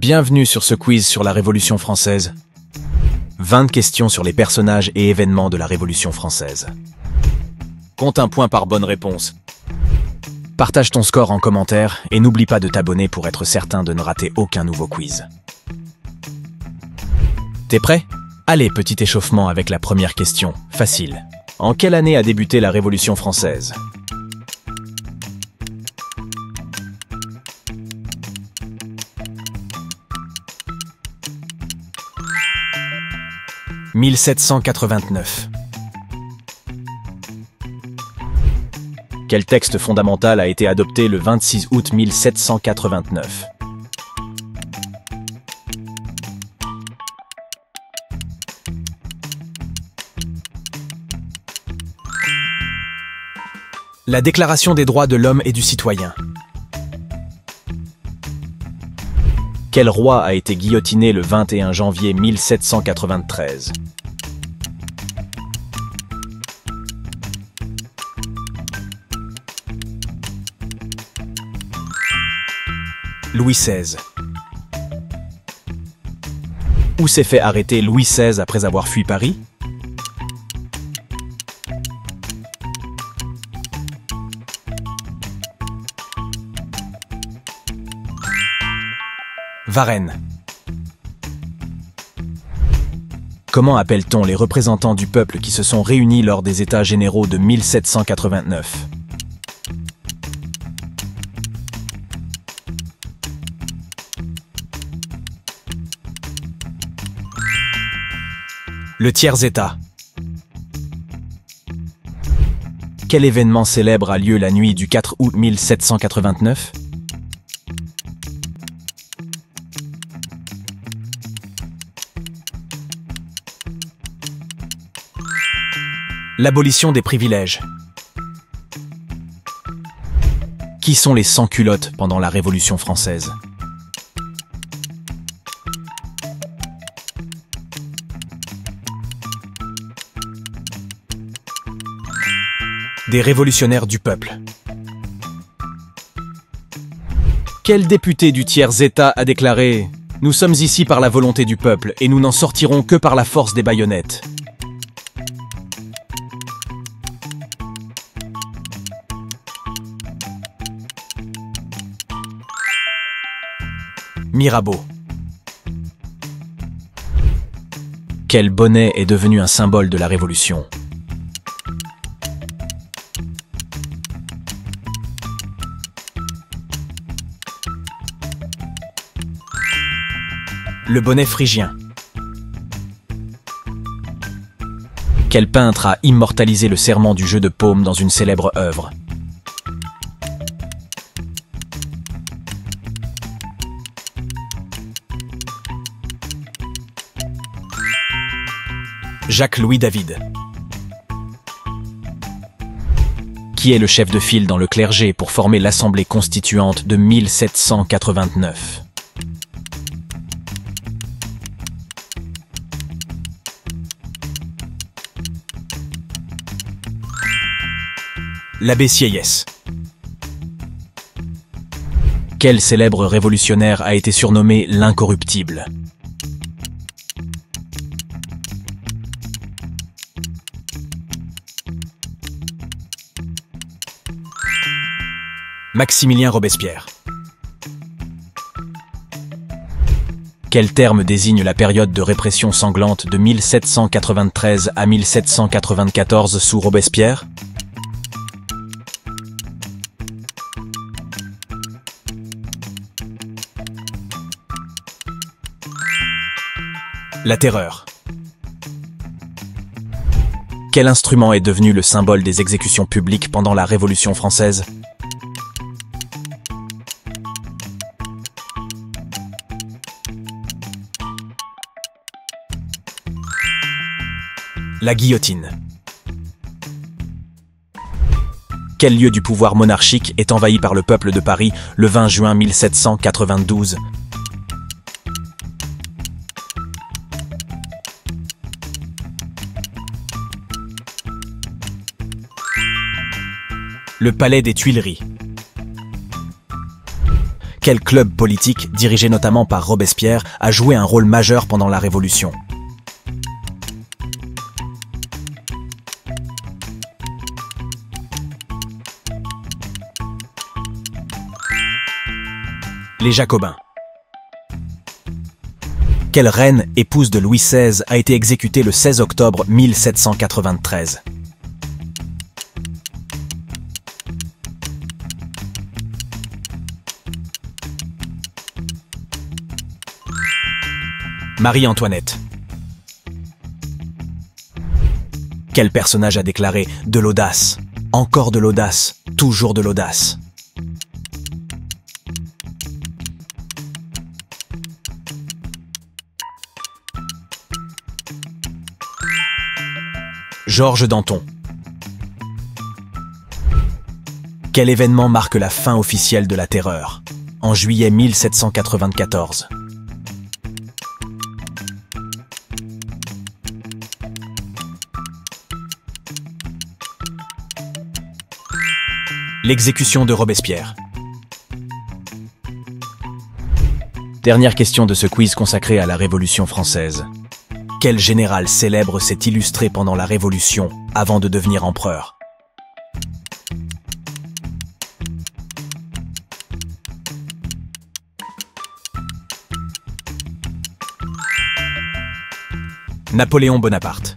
Bienvenue sur ce quiz sur la Révolution française. 20 questions sur les personnages et événements de la Révolution française. Compte un point par bonne réponse. Partage ton score en commentaire et n'oublie pas de t'abonner pour être certain de ne rater aucun nouveau quiz. T'es prêt? Allez, petit échauffement avec la première question. Facile. En quelle année a débuté la Révolution française? « 1789. Quel texte fondamental a été adopté le 26 août 1789? La Déclaration des droits de l'homme et du citoyen. Quel roi a été guillotiné le 21 janvier 1793? Louis XVI. Où s'est fait arrêter Louis XVI après avoir fui Paris? Varennes. Comment appelle-t-on les représentants du peuple qui se sont réunis lors des États généraux de 1789? Le tiers-État. Quel événement célèbre a lieu la nuit du 4 août 1789? L'abolition des privilèges. Qui sont les sans-culottes pendant la Révolution française? Des révolutionnaires du peuple. Quel député du tiers-État a déclaré « Nous sommes ici par la volonté du peuple et nous n'en sortirons que par la force des baïonnettes » ? Mirabeau. Quel bonnet est devenu un symbole de la Révolution? Le bonnet phrygien. Quel peintre a immortalisé le serment du jeu de paume dans une célèbre œuvre? Jacques-Louis David. Qui est le chef de file dans le clergé pour former l'Assemblée constituante de 1789? L'abbé Sieyès. Quel célèbre révolutionnaire a été surnommé l'incorruptible? Maximilien Robespierre. Quel terme désigne la période de répression sanglante de 1793 à 1794 sous Robespierre? La terreur. Quel instrument est devenu le symbole des exécutions publiques pendant la Révolution française? La guillotine. Quel lieu du pouvoir monarchique est envahi par le peuple de Paris le 20 juin 1792? Le palais des Tuileries. Quel club politique, dirigé notamment par Robespierre, a joué un rôle majeur pendant la Révolution? Les Jacobins. Quelle reine, épouse de Louis XVI, a été exécutée le 16 octobre 1793? Marie-Antoinette. Quel personnage a déclaré « de l'audace, encore de l'audace, toujours de l'audace » ? Georges Danton. Quel événement marque la fin officielle de la Terreur? En juillet 1794. L'exécution de Robespierre. Dernière question de ce quiz consacré à la Révolution française. Quel général célèbre s'est illustré pendant la Révolution avant de devenir empereur? Napoléon Bonaparte.